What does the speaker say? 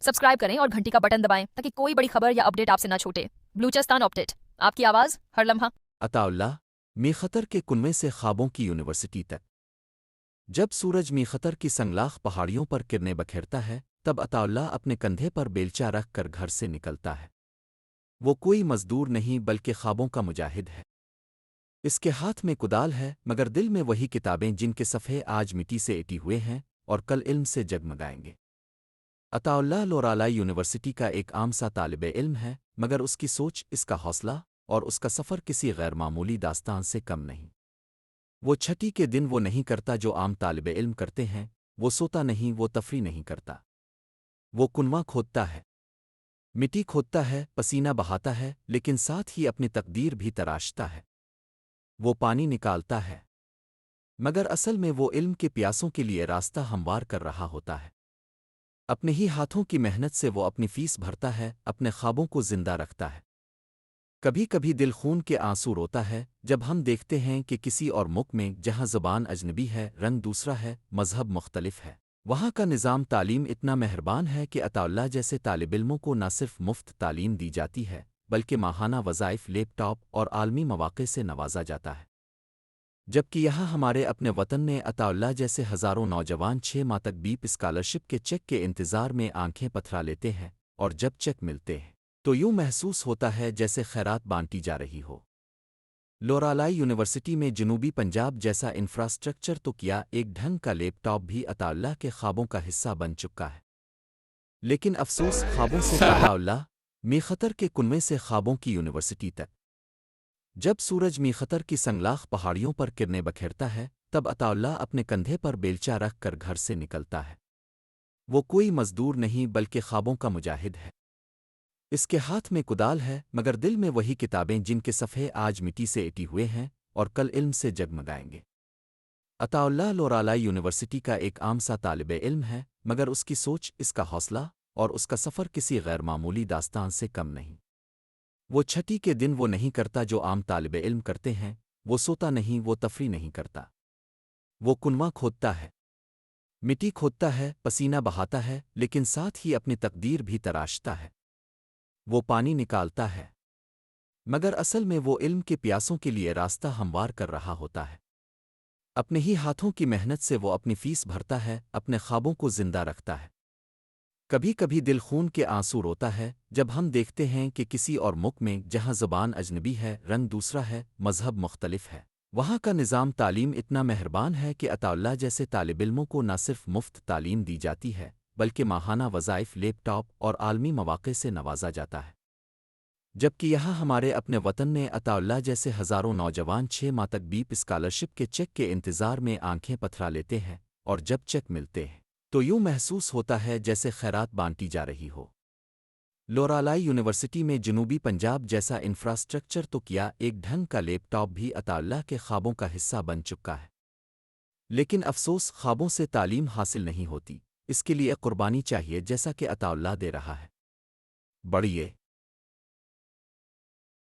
Subscribe करें और घंटी का बटन दबाएं ताकि कोई बड़ी खबर या अपडेट आपसे ना छूटे। बलूचिस्तान अपडेट, आपकी आवाज हर लम्हा। अताउल्लाह मीखतर के कुनवे से ख्वाबों की यूनिवर्सिटी तक। जब सूरज मीखतर की संगलाख पहाड़ियों पर किरणें बखेरता है, तब अताउल्लाह अपने कंधे पर बेलचा रख कर घर से निकलता है। वो कोई मजदूर नहीं बल्कि ख्वाबों का मुजाहिद है। इसके हाथ में कुदाल है, मगर दिल में वही किताबें जिनके सफ़े आज मिट्टी से एटी हुए हैं और कल इल्म से जगमगाएंगे। अताउल्लाह लोरालाई यूनिवर्सिटी का एक आम सा तालिबे इल्म है, मगर उसकी सोच, इसका हौसला और उसका सफ़र किसी गैर मामूली दास्तान से कम नहीं। वो छठी के दिन वो नहीं करता जो आम तालिबे इल्म करते हैं। वो सोता नहीं, वो तफरी नहीं करता। वो कुनवा खोदता है, मिट्टी खोदता है, पसीना बहाता है, लेकिन साथ ही अपनी तकदीर भी तराशता है। वो पानी निकालता है, मगर असल में वो इल्म के प्यासों के लिए रास्ता हमवार कर रहा होता है। अपने ही हाथों की मेहनत से वो अपनी फीस भरता है, अपने ख्वाबों को जिंदा रखता है। कभी कभी दिल खून के आंसू रोता है जब हम देखते हैं कि किसी और मुल्क में, जहाँ ज़ुबान अजनबी है, रंग दूसरा है, मजहब मुख्तलिफ है, वहाँ का निज़ाम तालीम इतना मेहरबान है कि अताउल्लाह जैसे तालिबिल्मों को न सिर्फ मुफ्त तालीम दी जाती है, बल्कि माहाना वज़ाइफ, लैपटॉप और आलमी मौक़े से नवाजा जाता है। जबकि यहाँ हमारे अपने वतन में अताउल्लाह जैसे हज़ारों नौजवान 6 माह तक बीप स्कॉलरशिप के चेक के इंतज़ार में आंखें पथरा लेते हैं, और जब चेक मिलते हैं तो यूं महसूस होता है जैसे खैरात बांटी जा रही हो। लोरालाई यूनिवर्सिटी में जनूबी पंजाब जैसा इंफ्रास्ट्रक्चर तो किया, एक ढंग का लैपटॉप भी अताउल्लाह के ख्वाबों का हिस्सा बन चुका है। लेकिन अफसोस, ख्वाबों से अताउल्लाह मीखतर के कुनवे से ख्वाबों की यूनिवर्सिटी तक। जब सूरज मीखतर की संगलाख पहाड़ियों पर किरणें बखेरता है, तब अताउल्लाह अपने कंधे पर बेलचा रख कर घर से निकलता है। वो कोई मजदूर नहीं बल्कि ख्वाबों का मुजाहिद है। इसके हाथ में कुदाल है, मगर दिल में वही किताबें जिनके सफ़े आज मिट्टी से एटी हुए हैं और कल इल्म से जगमगाएंगे। अताउल्लाह लोरालाई यूनिवर्सिटी का एक आम सा तालिबे इल्म है, मगर उसकी सोच, इसका हौसला और उसका सफ़र किसी गैर मामूली दास्तान से कम नहीं। वो छठी के दिन वो नहीं करता जो आम तालिबे इल्म करते हैं। वो सोता नहीं, वो तफरी नहीं करता। वो कुनवा खोदता है, मिट्टी खोदता है, पसीना बहाता है, लेकिन साथ ही अपनी तकदीर भी तराशता है। वो पानी निकालता है, मगर असल में वो इल्म के प्यासों के लिए रास्ता हमवार कर रहा होता है। अपने ही हाथों की मेहनत से वो अपनी फीस भरता है, अपने ख्वाबों को जिंदा रखता है। कभी कभी दिल खून के आंसू रोता है जब हम देखते हैं कि किसी और मुल्क में, जहाँ ज़ुबान अजनबी है, रंग दूसरा है, मजहब मुख्तलिफ है, वहाँ का निज़ाम तालीम इतना मेहरबान है कि अताउल्लाह जैसे तालिबिल्मों को न सिर्फ मुफ्त तालीम दी जाती है, बल्कि माहाना वज़ाइफ, लैपटॉप और आलमी मौक़े से नवाजा जाता है। जबकि यहाँ हमारे अपने वतन में अताउल्लाह जैसे हज़ारों नौजवान 6 माह तक बीप स्कॉलरशिप के चेक के इंतज़ार में आंखें पथरा लेते हैं, और जब चेक मिलते हैं तो यूं महसूस होता है जैसे खैरात बांटी जा रही हो। लोरालाई यूनिवर्सिटी में जनूबी पंजाब जैसा इंफ्रास्ट्रक्चर तो किया, एक ढंग का लैपटॉप भी अताउल्लाह के ख्वाबों का हिस्सा बन चुका है। लेकिन अफसोस, ख्वाबों से तालीम हासिल नहीं होती। इसके लिए कुर्बानी चाहिए, जैसा कि अताउल्लाह दे रहा है। बढ़िए।